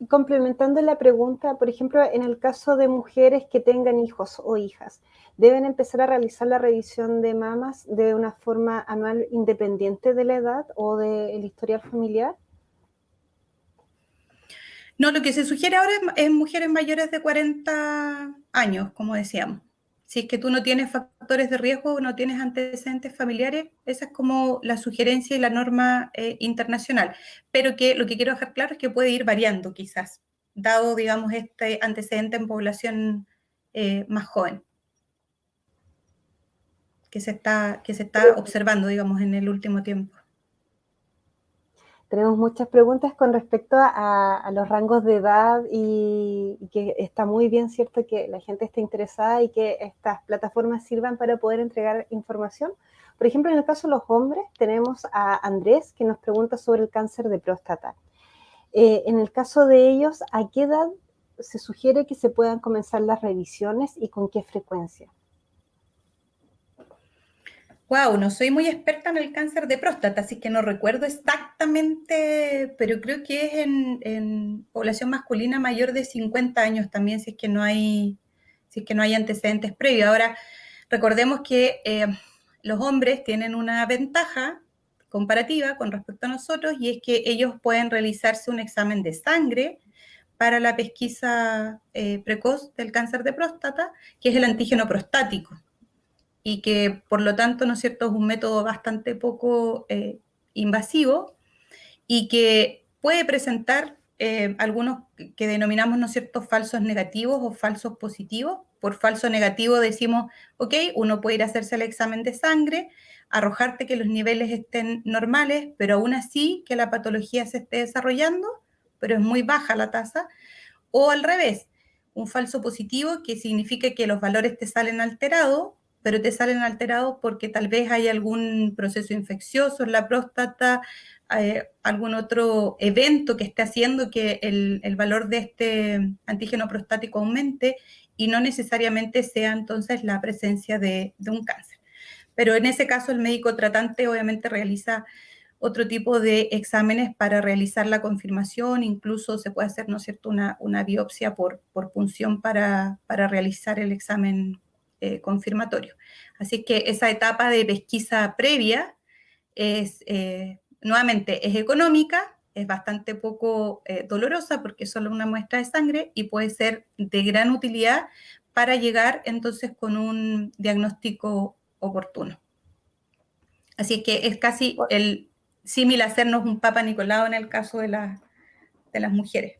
complementando la pregunta, por ejemplo, en el caso de mujeres que tengan hijos o hijas, ¿deben empezar a realizar la revisión de mamas de una forma anual independiente de la edad o del historial familiar? No, lo que se sugiere ahora es mujeres mayores de 40 años, como decíamos. Si es que tú no tienes factores de riesgo o no tienes antecedentes familiares, esa es como la sugerencia y la norma internacional. Pero que lo que quiero dejar claro es que puede ir variando quizás, dado, digamos, este antecedente en población más joven, que se está observando, digamos, en el último tiempo. Tenemos muchas preguntas con respecto a los rangos de edad y que está muy bien, ¿cierto?, que la gente esté interesada y que estas plataformas sirvan para poder entregar información. Por ejemplo, en el caso de los hombres, tenemos a Andrés, que nos pregunta sobre el cáncer de próstata. En el caso de ellos, ¿a qué edad se sugiere que se puedan comenzar las revisiones y con qué frecuencia? Wow, no soy muy experta en el cáncer de próstata, así que no recuerdo exactamente, pero creo que es en población masculina mayor de 50 años también, si es que no hay antecedentes previos. Ahora, recordemos que los hombres tienen una ventaja comparativa con respecto a nosotros, y es que ellos pueden realizarse un examen de sangre para la pesquisa precoz del cáncer de próstata, que es el antígeno prostático, y que por lo tanto, ¿no es cierto?, es un método bastante poco invasivo y que puede presentar algunos que denominamos, ¿no es cierto?, falsos negativos o falsos positivos. Por falso negativo decimos, ok, uno puede ir a hacerse el examen de sangre, arrojarte que los niveles estén normales, pero aún así que la patología se esté desarrollando, pero es muy baja la tasa. O al revés, un falso positivo que significa que los valores te salen alterados, pero te salen alterados porque tal vez hay algún proceso infeccioso en la próstata, algún otro evento que esté haciendo que el valor de este antígeno prostático aumente y no necesariamente sea entonces la presencia de un cáncer. Pero en ese caso el médico tratante obviamente realiza otro tipo de exámenes para realizar la confirmación, incluso se puede hacer, ¿no es cierto?, una biopsia por punción para realizar el examen confirmatorio. Así que esa etapa de pesquisa previa es, nuevamente, es económica, es bastante poco dolorosa porque es solo una muestra de sangre y puede ser de gran utilidad para llegar entonces con un diagnóstico oportuno. Así es que es casi el símil a hacernos un Papa Nicolau en el caso de las mujeres.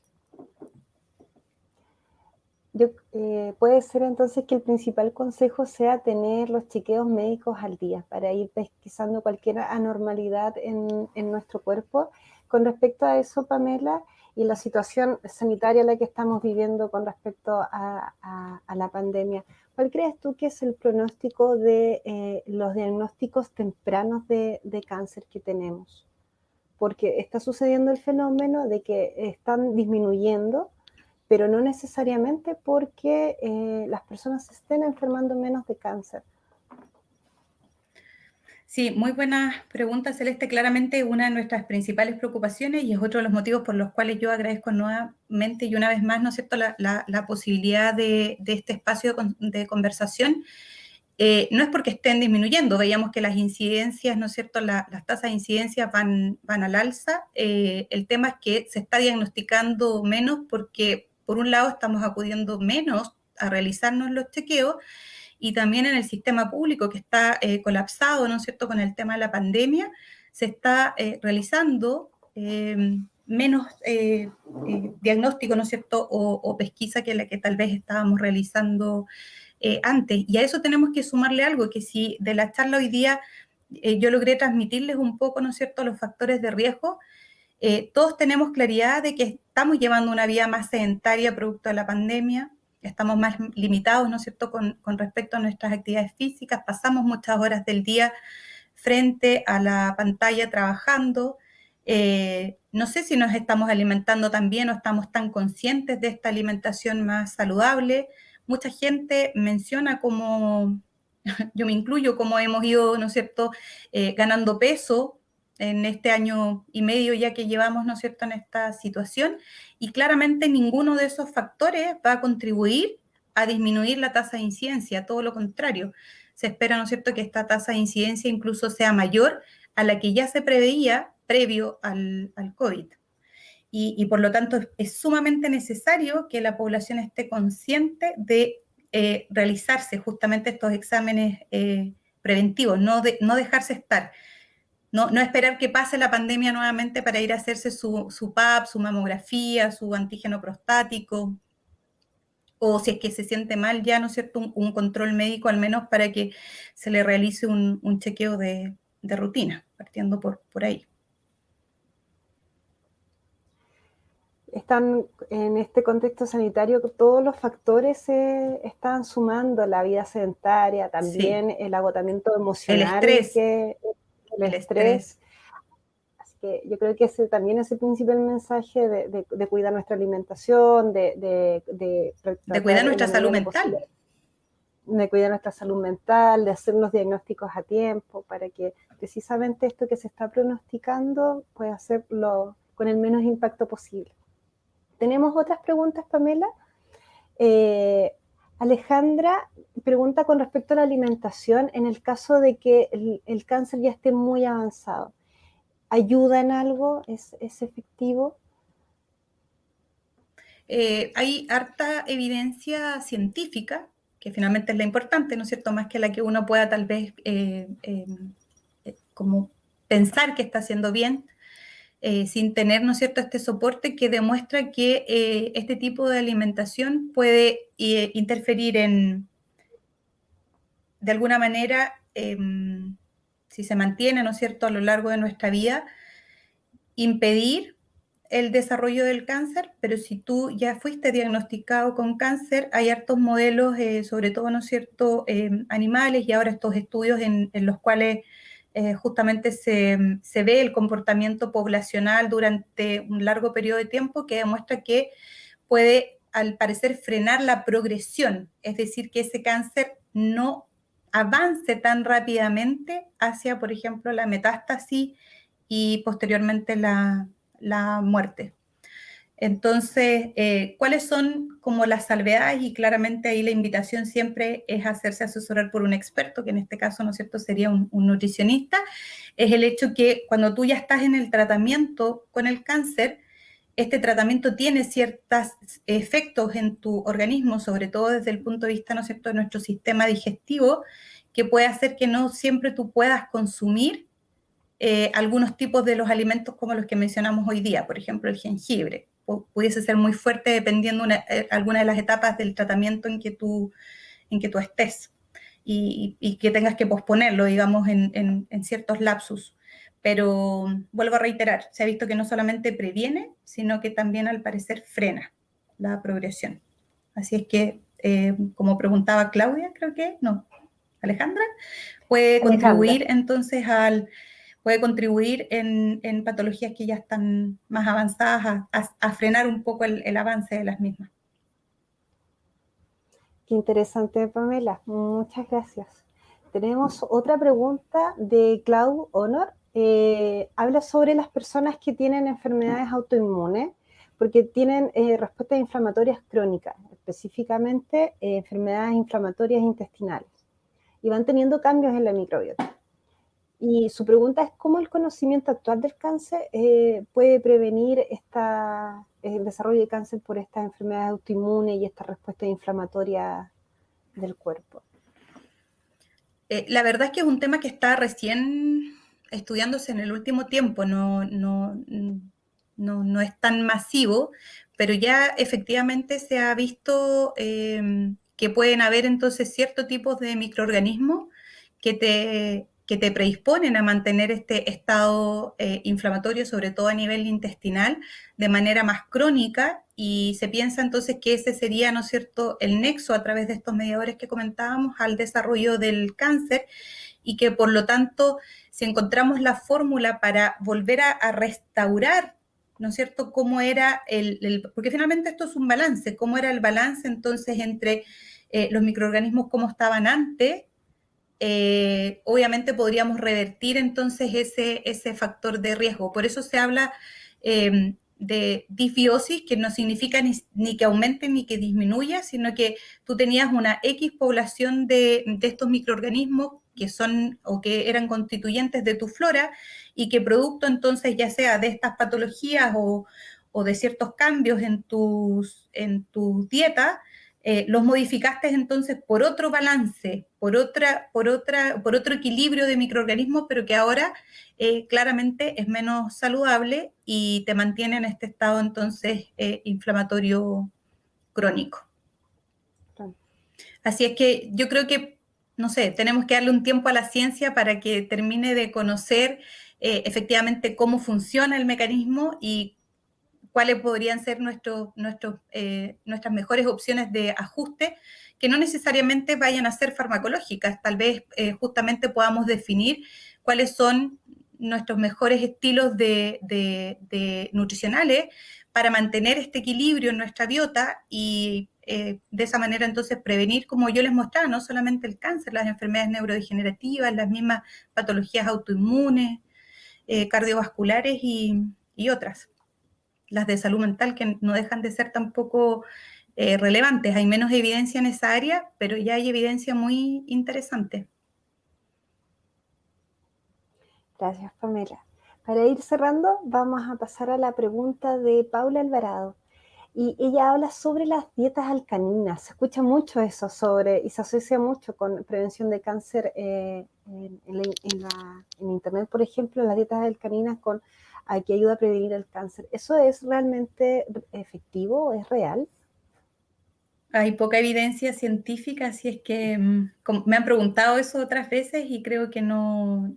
Puede ser entonces que el principal consejo sea tener los chequeos médicos al día para ir pesquisando cualquier anormalidad en nuestro cuerpo. Con respecto a eso, Pamela, y la situación sanitaria en la que estamos viviendo con respecto a la pandemia, ¿cuál crees tú que es el pronóstico de los diagnósticos tempranos de cáncer que tenemos? Porque está sucediendo el fenómeno de que están disminuyendo, pero no necesariamente porque las personas se estén enfermando menos de cáncer. Sí, muy buena pregunta, Celeste. Claramente una de nuestras principales preocupaciones y es otro de los motivos por los cuales yo agradezco nuevamente y una vez más, ¿no es cierto?, la posibilidad de este espacio de conversación. No es porque estén disminuyendo, veíamos que las incidencias, ¿no es cierto?, las tasas de incidencia van al alza. El tema es que se está diagnosticando menos porque, por un lado, estamos acudiendo menos a realizarnos los chequeos y también en el sistema público que está colapsado, ¿no es cierto?, con el tema de la pandemia, se está realizando menos diagnóstico, ¿no es cierto?, o pesquisa que la que tal vez estábamos realizando antes. Y a eso tenemos que sumarle algo, que si de la charla hoy día yo logré transmitirles un poco, ¿no es cierto?, los factores de riesgo, todos tenemos claridad de que estamos llevando una vida más sedentaria producto de la pandemia, estamos más limitados, ¿no es cierto?, con respecto a nuestras actividades físicas, pasamos muchas horas del día frente a la pantalla trabajando, no sé si nos estamos alimentando tan bien o estamos tan conscientes de esta alimentación más saludable. Mucha gente menciona como, yo me incluyo, como hemos ido, ¿no es cierto?, ganando peso en este año y medio ya que llevamos, ¿no es cierto?, en esta situación, y claramente ninguno de esos factores va a contribuir a disminuir la tasa de incidencia, todo lo contrario. Se espera, ¿no es cierto?, que esta tasa de incidencia incluso sea mayor a la que ya se preveía previo al COVID. Y por lo tanto es sumamente necesario que la población esté consciente de realizarse justamente estos exámenes preventivos, no dejarse estar. No esperar que pase la pandemia nuevamente para ir a hacerse su PAP, su mamografía, su antígeno prostático, o si es que se siente mal ya, ¿no es cierto?, un control médico al menos para que se le realice un chequeo de rutina, partiendo por ahí. Están en este contexto sanitario, todos los factores se están sumando, la vida sedentaria, también sí, el agotamiento emocional, el estrés. Así que yo creo que ese también es el principal mensaje de cuidar nuestra alimentación, de cuidar nuestra salud mental. De cuidar nuestra salud mental, de hacer los diagnósticos a tiempo, para que precisamente esto que se está pronosticando pueda hacerlo con el menos impacto posible. ¿Tenemos otras preguntas, Pamela? Alejandra pregunta con respecto a la alimentación, en el caso de que el cáncer ya esté muy avanzado. ¿Ayuda en algo? ¿Es efectivo? Hay harta evidencia científica, que finalmente es la importante, ¿no es cierto?, más que la que uno pueda tal vez como pensar que está haciendo bien, sin tener, ¿no es cierto?, este soporte que demuestra que este tipo de alimentación puede interferir de alguna manera, si se mantiene, ¿no es cierto?, a lo largo de nuestra vida, impedir el desarrollo del cáncer, pero si tú ya fuiste diagnosticado con cáncer, hay hartos modelos, sobre todo, ¿no es cierto?, animales, y ahora estos estudios en los cuales justamente se ve el comportamiento poblacional durante un largo periodo de tiempo, que demuestra que puede, al parecer, frenar la progresión, es decir, que ese cáncer no avance tan rápidamente hacia, por ejemplo, la metástasis y posteriormente la muerte. Entonces, ¿cuáles son como las salvedades? Y claramente ahí la invitación siempre es hacerse asesorar por un experto, que en este caso, ¿no es cierto?, sería un nutricionista. Es el hecho que cuando tú ya estás en el tratamiento con el cáncer, este tratamiento tiene ciertos efectos en tu organismo, sobre todo desde el punto de vista, ¿no es cierto?, de nuestro sistema digestivo, que puede hacer que no siempre tú puedas consumir algunos tipos de los alimentos como los que mencionamos hoy día, por ejemplo, el jengibre. Pudiese ser muy fuerte dependiendo alguna de las etapas del tratamiento en que tú estés y que tengas que posponerlo, digamos, en ciertos lapsus. Pero vuelvo a reiterar, se ha visto que no solamente previene, sino que también al parecer frena la progresión. Así es que, como preguntaba Claudia, creo que, no, Alejandra, puede contribuir entonces puede contribuir en patologías que ya están más avanzadas a frenar un poco el avance de las mismas. Qué interesante, Pamela. Muchas gracias. Tenemos otra pregunta de Clau Honor. Habla sobre las personas que tienen enfermedades autoinmunes porque tienen respuestas inflamatorias crónicas, específicamente enfermedades inflamatorias intestinales, y van teniendo cambios en la microbiota. Y su pregunta es cómo el conocimiento actual del cáncer puede prevenir el desarrollo de cáncer por estas enfermedades autoinmunes y esta respuesta inflamatoria del cuerpo. La verdad es que es un tema que está recién estudiándose en el último tiempo, no es tan masivo, pero ya efectivamente se ha visto que pueden haber entonces ciertos tipos de microorganismos que te predisponen a mantener este estado inflamatorio, sobre todo a nivel intestinal, de manera más crónica, y se piensa entonces que ese sería, ¿no es cierto?, el nexo a través de estos mediadores que comentábamos al desarrollo del cáncer, y que por lo tanto, si encontramos la fórmula para volver a restaurar, ¿no es cierto?, cómo era porque finalmente esto es un balance, cómo era el balance entonces entre los microorganismos como estaban antes, obviamente podríamos revertir entonces ese factor de riesgo. Por eso se habla de disbiosis, que no significa ni que aumente ni que disminuya, sino que tú tenías una X población de estos microorganismos que son o que eran constituyentes de tu flora, y que producto entonces ya sea de estas patologías o de ciertos cambios en tu dieta, los modificaste entonces por otro balance, por otro equilibrio de microorganismos, pero que ahora claramente es menos saludable y te mantiene en este estado entonces inflamatorio crónico. Así es que yo creo que, no sé, tenemos que darle un tiempo a la ciencia para que termine de conocer efectivamente cómo funciona el mecanismo y cuáles podrían ser nuestras mejores opciones de ajuste, que no necesariamente vayan a ser farmacológicas. Tal vez justamente podamos definir cuáles son nuestros mejores estilos de nutricionales para mantener este equilibrio en nuestra biota y de esa manera entonces prevenir, como yo les mostraba, no solamente el cáncer, las enfermedades neurodegenerativas, las mismas patologías autoinmunes, cardiovasculares y otras. Las de salud mental, que no dejan de ser tampoco relevantes. Hay menos evidencia en esa área, pero ya hay evidencia muy interesante. Gracias, Pamela. Para ir cerrando, vamos a pasar a la pregunta de Paula Alvarado. Y ella habla sobre las dietas alcalinas. Se escucha mucho eso y se asocia mucho con prevención de cáncer en internet, por ejemplo, las dietas alcalinas que ayuda a prevenir el cáncer. ¿Eso es realmente efectivo? ¿Es real? Hay poca evidencia científica, así es que me han preguntado eso otras veces y creo que no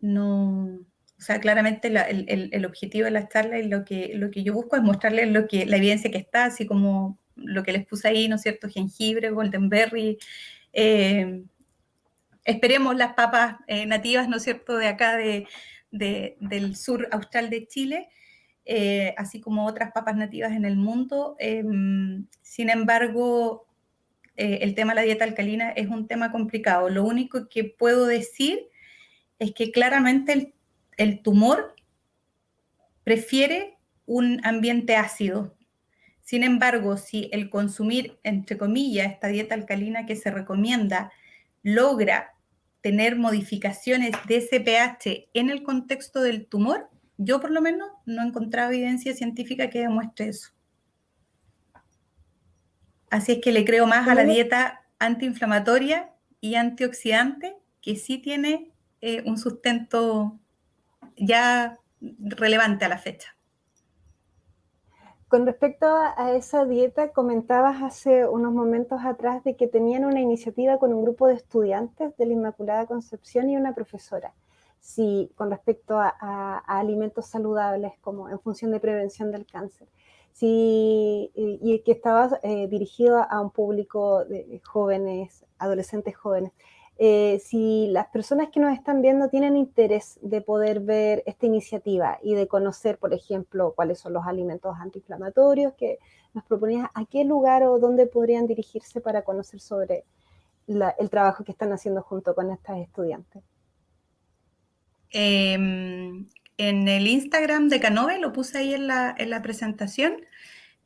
O sea, claramente el objetivo de la charla y lo que yo busco es mostrarles la evidencia que está, así como lo que les puse ahí, ¿no es cierto? Jengibre, goldenberry, esperemos las papas nativas, ¿no es cierto?, de acá del sur austral de Chile, así como otras papas nativas en el mundo. Sin embargo, el tema de la dieta alcalina es un tema complicado. Lo único que puedo decir es que claramente el tumor prefiere un ambiente ácido. Sin embargo, si el consumir, entre comillas, esta dieta alcalina que se recomienda, logra tener modificaciones de ese pH en el contexto del tumor, yo por lo menos no he encontrado evidencia científica que demuestre eso. Así es que le creo más a la dieta antiinflamatoria y antioxidante, que sí tiene un sustento ya relevante a la fecha. Con respecto a esa dieta, comentabas hace unos momentos atrás de que tenían una iniciativa con un grupo de estudiantes de la Inmaculada Concepción y una profesora. Sí, con respecto a alimentos saludables como en función de prevención del cáncer. Sí, y que estaba dirigido a un público de jóvenes, adolescentes jóvenes. Si las personas que nos están viendo tienen interés de poder ver esta iniciativa y de conocer, por ejemplo, cuáles son los alimentos antiinflamatorios que nos proponías, ¿a qué lugar o dónde podrían dirigirse para conocer sobre el trabajo que están haciendo junto con estas estudiantes? En el Instagram de Canove, lo puse ahí en la presentación.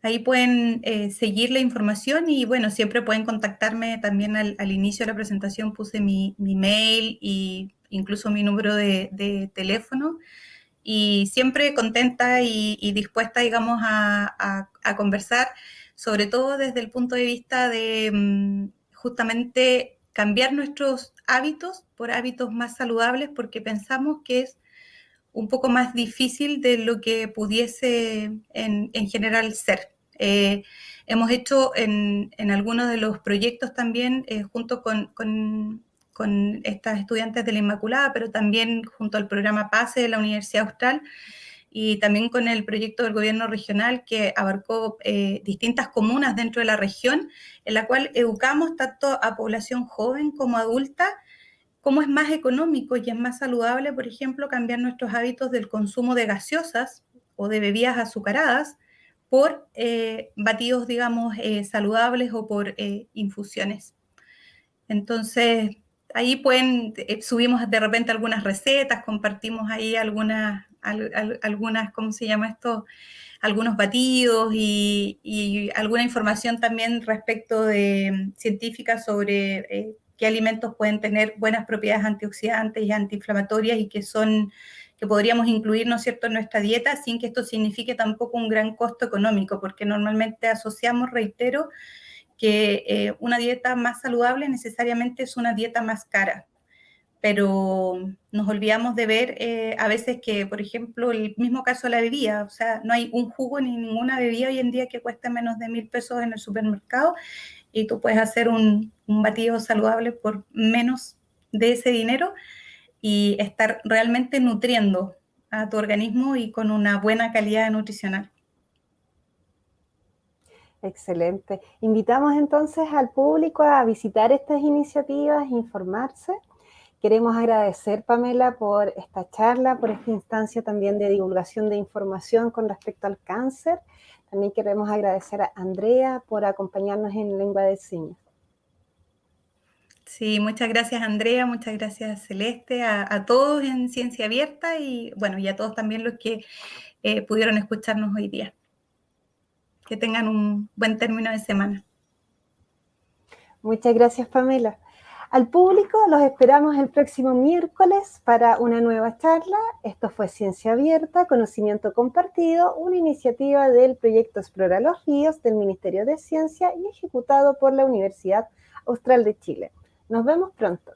Ahí pueden seguir la información y bueno, siempre pueden contactarme también al inicio de la presentación, puse mi mail e incluso mi número de teléfono y siempre contenta y dispuesta, digamos, a conversar, sobre todo desde el punto de vista de justamente cambiar nuestros hábitos por hábitos más saludables, porque pensamos que es un poco más difícil de lo que pudiese en general ser. Hemos hecho en algunos de los proyectos también, junto con estas estudiantes de la Inmaculada, pero también junto al programa PASE de la Universidad Austral y también con el proyecto del gobierno regional que abarcó distintas comunas dentro de la región, en la cual educamos tanto a población joven como adulta cómo es más económico y es más saludable, por ejemplo, cambiar nuestros hábitos del consumo de gaseosas o de bebidas azucaradas por batidos, digamos, saludables o por infusiones. Entonces, ahí subimos de repente algunas recetas, compartimos ahí algunas, ¿cómo se llama esto? Algunos batidos y alguna información también respecto de científica sobre qué alimentos pueden tener buenas propiedades antioxidantes y antiinflamatorias y que podríamos incluir, ¿no es cierto?, en nuestra dieta sin que esto signifique tampoco un gran costo económico, porque normalmente asociamos, reitero, que una dieta más saludable necesariamente es una dieta más cara, pero nos olvidamos de ver a veces que, por ejemplo, el mismo caso de la bebida, o sea, no hay un jugo ni ninguna bebida hoy en día que cueste menos de 1.000 pesos en el supermercado y tú puedes hacer un batido saludable por menos de ese dinero y estar realmente nutriendo a tu organismo y con una buena calidad nutricional. Excelente. Invitamos entonces al público a visitar estas iniciativas, informarse. Queremos agradecer, Pamela, por esta charla, por esta instancia también de divulgación de información con respecto al cáncer. También queremos agradecer a Andrea por acompañarnos en Lengua de Señas. Sí, muchas gracias Andrea, muchas gracias Celeste, a todos en Ciencia Abierta y bueno, y a todos también los que pudieron escucharnos hoy día. Que tengan un buen término de semana. Muchas gracias, Pamela. Al público los esperamos el próximo miércoles para una nueva charla. Esto fue Ciencia Abierta, Conocimiento Compartido, una iniciativa del proyecto Explora los Ríos del Ministerio de Ciencia y ejecutado por la Universidad Austral de Chile. Nos vemos pronto.